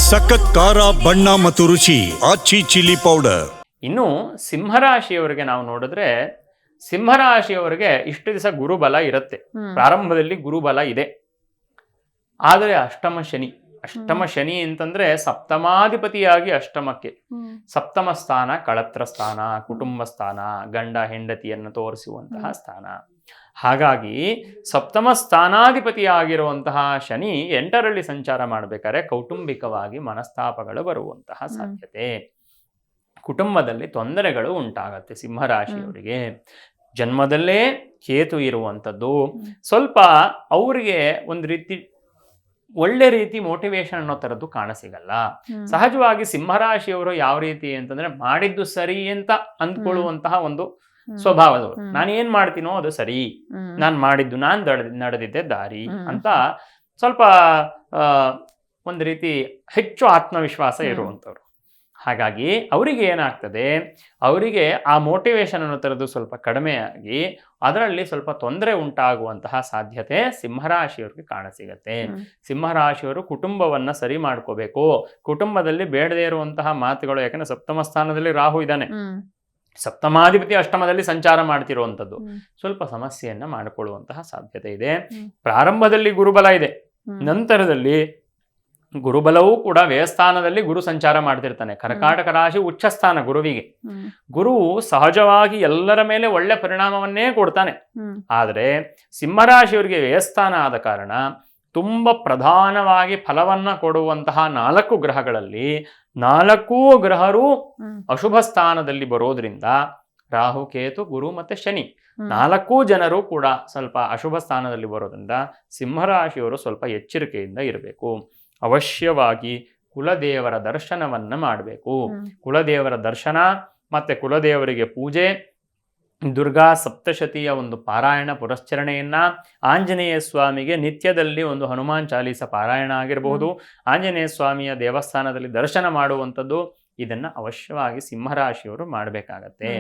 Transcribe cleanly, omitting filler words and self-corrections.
ಸಖತ್ ಖಾರ ಬಣ್ಣ ಮತ್ತು ರುಚಿ ಆಚಿ ಚಿಲ್ಲಿ ಪೌಡರ್. ಇನ್ನು ಸಿಂಹರಾಶಿಯವರಿಗೆ ನಾವು ನೋಡಿದ್ರೆ ಸಿಂಹರಾಶಿಯವರಿಗೆ ಇಷ್ಟು ದಿವಸ ಗುರುಬಲ ಇರುತ್ತೆ. ಪ್ರಾರಂಭದಲ್ಲಿ ಗುರುಬಲ ಇದೆ. ಆದರೆ ಅಷ್ಟಮ ಶನಿ ಅಂತಂದ್ರೆ ಸಪ್ತಮಾಧಿಪತಿಯಾಗಿ ಅಷ್ಟಮಕ್ಕೆ, ಸಪ್ತಮ ಸ್ಥಾನ ಕಳತ್ರ ಸ್ಥಾನ, ಕುಟುಂಬ ಸ್ಥಾನ, ಗಂಡ ಹೆಂಡತಿಯನ್ನು ತೋರಿಸುವಂತಹ ಸ್ಥಾನ. ಹಾಗಾಗಿ ಸಪ್ತಮ ಸ್ಥಾನಾಧಿಪತಿಯಾಗಿರುವಂತಹ ಶನಿ 8ರಲ್ಲಿ ಸಂಚಾರ ಮಾಡಬೇಕಾದ್ರೆ ಕೌಟುಂಬಿಕವಾಗಿ ಮನಸ್ತಾಪಗಳು ಬರುವಂತಹ ಸಾಧ್ಯತೆ, ಕುಟುಂಬದಲ್ಲಿ ತೊಂದರೆಗಳು ಉಂಟಾಗತ್ತೆ. ಸಿಂಹರಾಶಿಯವರಿಗೆ ಜನ್ಮದಲ್ಲೇ ಕೇತು ಇರುವಂಥದ್ದು ಸ್ವಲ್ಪ ಅವರಿಗೆ ಒಂದು ರೀತಿ ಒಳ್ಳೆ ರೀತಿ ಮೋಟಿವೇಶನ್ ಅನ್ನೋ ಥರದ್ದು ಕಾಣಸಿಗಲ್ಲ. ಸಹಜವಾಗಿ ಸಿಂಹರಾಶಿಯವರು ಯಾವ ರೀತಿ ಅಂತಂದ್ರೆ ಮಾಡಿದ್ದು ಸರಿ ಅಂತ ಅಂದ್ಕೊಳ್ಳುವಂತಹ ಒಂದು ಸ್ವಭಾವದವರು. ನಾನು ಏನ್ ಮಾಡ್ತೀನೋ ಅದು ಸರಿ, ನಾನು ಮಾಡಿದ್ದು ನಾನು ನಡೆದಿದ್ದೆ ದಾರಿ ಅಂತ ಸ್ವಲ್ಪ ಒಂದು ರೀತಿ ಹೆಚ್ಚು ಆತ್ಮವಿಶ್ವಾಸ ಇರುವಂಥವ್ರು. ಹಾಗಾಗಿ ಅವರಿಗೆ ಏನಾಗ್ತದೆ, ಅವರಿಗೆ ಆ ಮೋಟಿವೇಶನ್ ಅನ್ನೋ ಥರದ್ದು ಸ್ವಲ್ಪ ಕಡಿಮೆಯಾಗಿ ಅದರಲ್ಲಿ ಸ್ವಲ್ಪ ತೊಂದರೆ ಉಂಟಾಗುವಂತಹ ಸಾಧ್ಯತೆ ಸಿಂಹರಾಶಿಯವ್ರಿಗೆ ಕಾಣಸಿಗತ್ತೆ. ಸಿಂಹರಾಶಿಯವರು ಕುಟುಂಬವನ್ನ ಸರಿ ಮಾಡ್ಕೋಬೇಕು. ಕುಟುಂಬದಲ್ಲಿ ಬೇಡದೇ ಇರುವಂತಹ ಮಾತುಗಳು, ಯಾಕಂದ್ರೆ ಸಪ್ತಮ ಸ್ಥಾನದಲ್ಲಿ ರಾಹು ಇದ್ದಾನೆ, ಸಪ್ತಮಾಧಿಪತಿ ಅಷ್ಟಮದಲ್ಲಿ ಸಂಚಾರ ಮಾಡ್ತಿರುವಂಥದ್ದು, ಸ್ವಲ್ಪ ಸಮಸ್ಯೆಯನ್ನ ಮಾಡಿಕೊಳ್ಳುವಂತಹ ಸಾಧ್ಯತೆ ಇದೆ. ಪ್ರಾರಂಭದಲ್ಲಿ ಗುರುಬಲ ಇದೆ, ನಂತರದಲ್ಲಿ ಗುರುಬಲವೂ ಕೂಡ ವ್ಯಯಸ್ಥಾನದಲ್ಲಿ ಗುರು ಸಂಚಾರ ಮಾಡ್ತಿರ್ತಾನೆ. ಕರ್ಕಾಟಕ ರಾಶಿ ಉಚ್ಚಸ್ಥಾನ ಗುರುವಿಗೆ. ಗುರು ಸಹಜವಾಗಿ ಎಲ್ಲರ ಮೇಲೆ ಒಳ್ಳೆ ಪರಿಣಾಮವನ್ನೇ ಕೊಡ್ತಾನೆ. ಆದರೆ ಸಿಂಹರಾಶಿಯವರಿಗೆ ವ್ಯಯಸ್ಥಾನ ಆದ ಕಾರಣ ತುಂಬ ಪ್ರಧಾನವಾಗಿ ಫಲವನ್ನ ಕೊಡುವಂತಹ 4 ಗ್ರಹಗಳಲ್ಲಿ 4 ಗ್ರಹರು ಅಶುಭ ಸ್ಥಾನದಲ್ಲಿ ಬರೋದ್ರಿಂದ ರಾಹು, ಕೇತು, ಗುರು ಮತ್ತೆ ಶನಿ 4 ಜನರು ಕೂಡ ಸ್ವಲ್ಪ ಅಶುಭ ಸ್ಥಾನದಲ್ಲಿ ಬರೋದ್ರಿಂದ ಸಿಂಹರಾಶಿಯವರು ಸ್ವಲ್ಪ ಎಚ್ಚರಿಕೆಯಿಂದ ಇರಬೇಕು. ಅವಶ್ಯವಾಗಿ ಕುಲದೇವರ ದರ್ಶನವನ್ನ ಮಾಡಬೇಕು. ಕುಲದೇವರ ದರ್ಶನ ಮತ್ತೆ ಕುಲದೇವರಿಗೆ ಪೂಜೆ, ದುರ್ಗಾ ಸಪ್ತಶತಿಯ ಒಂದು ಪಾರಾಯಣ ಪುರಶ್ಚರಣೆಯನ್ನ, ಆಂಜನೇಯ ಸ್ವಾಮಿಗೆ ನಿತ್ಯದಲ್ಲಿ ಒಂದು ಹನುಮಾನ್ ಚಾಲೀಸ ಪಾರಾಯಣ ಆಗಿರಬಹುದು, ಆಂಜನೇಯ ಸ್ವಾಮಿಯ ದೇವಸ್ಥಾನದಲ್ಲಿ ದರ್ಶನ ಮಾಡುವಂಥದ್ದು, ಇದನ್ನ ಅವಶ್ಯವಾಗಿ ಸಿಂಹರಾಶಿಯವರು ಮಾಡಬೇಕಾಗತ್ತೆ.